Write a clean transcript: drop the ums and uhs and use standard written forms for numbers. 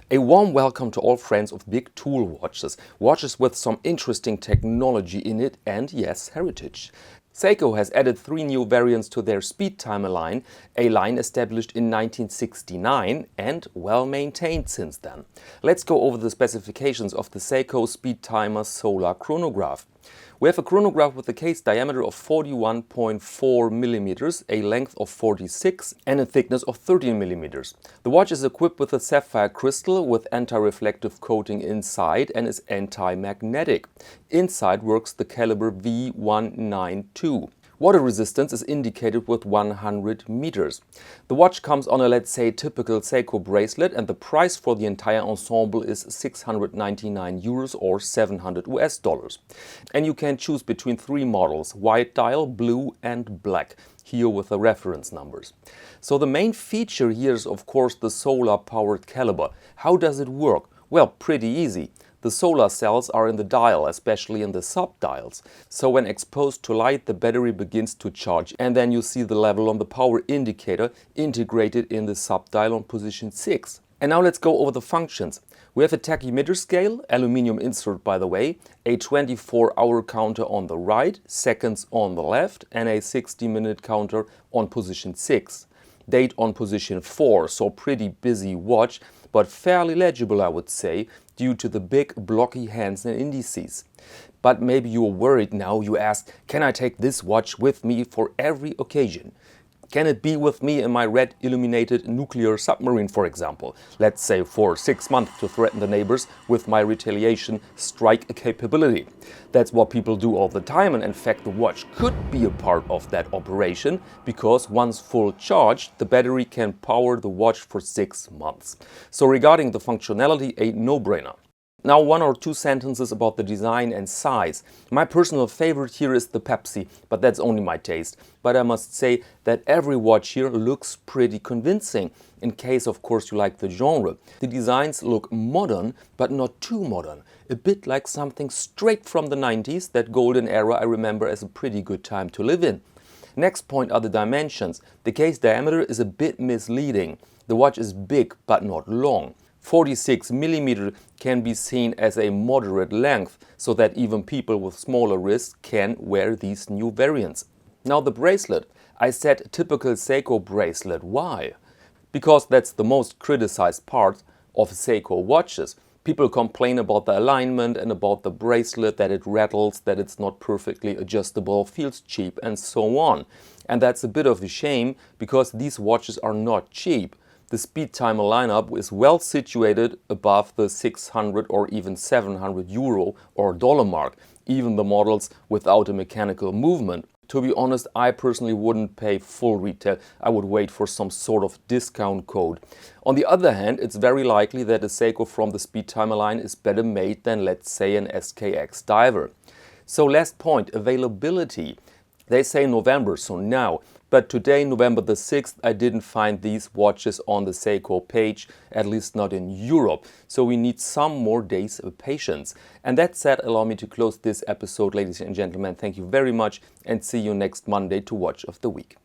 A warm welcome to all friends of big tool watches, watches with some interesting technology in it and, yes, heritage. Seiko has added 3 new variants to their Speedtimer line, a line established in 1969 and well maintained since then. Let's go over the specifications of the Seiko Speedtimer Solar Chronograph. We have a chronograph with a case diameter of 41.4 mm, a length of 46 and a thickness of 13 mm. The watch is equipped with a sapphire crystal with anti-reflective coating inside and is anti-magnetic. Inside works the caliber V192. Water resistance is indicated with 100 meters. The watch comes on a, let's say, typical Seiko bracelet, and the price for the entire ensemble is 699 euros or 700 US dollars. And you can choose between 3 models: white dial, blue and black, here with the reference numbers. So the main feature here is of course the solar powered caliber. How does it work? Well, pretty easy. The solar cells are in the dial, especially in the sub-dials. So when exposed to light, the battery begins to charge, and then you see the level on the power indicator integrated in the sub-dial on position 6. And now let's go over the functions. We have a tachymeter scale, aluminium insert by the way, a 24-hour counter on the right, seconds on the left, and a 60-minute counter on position 6. Date on position 4, so pretty busy watch, but fairly legible I would say, due to the big blocky hands and indices. But maybe you're worried now, you ask, can I take this watch with me for every occasion? Can it be with me in my red illuminated nuclear submarine, for example? Let's say for 6 months to threaten the neighbors with my retaliation strike capability. That's what people do all the time, and in fact the watch could be a part of that operation, because once full charged, the battery can power the watch for 6 months. So regarding the functionality, a no-brainer. Now 1 or 2 sentences about the design and size. My personal favorite here is the Pepsi, but that's only my taste. But I must say that every watch here looks pretty convincing, in case of course you like the genre. The designs look modern, but not too modern. A bit like something straight from the 90s, that golden era I remember as a pretty good time to live in. Next point are the dimensions. The case diameter is a bit misleading. The watch is big but not long. 46 mm can be seen as a moderate length, so that even people with smaller wrists can wear these new variants. Now the bracelet. I said typical Seiko bracelet. Why? Because that's the most criticized part of Seiko watches. People complain about the alignment and about the bracelet, that it rattles, that it's not perfectly adjustable, feels cheap and so on. And that's a bit of a shame, because these watches are not cheap. The Speedtimer lineup is well situated above the 600 or even 700 euro or dollar mark, even the models without a mechanical movement. To be honest, I personally wouldn't pay full retail. I would wait for some sort of discount code. On the other hand, it's very likely that a Seiko from the Speedtimer line is better made than, let's say, an SKX diver. So last point, availability. They say November, so now. But today, November the 6th, I didn't find these watches on the Seiko page, at least not in Europe. So we need some more days of patience. And that said, allow me to close this episode, ladies and gentlemen. Thank you very much, and see you next Monday to Watch of the Week.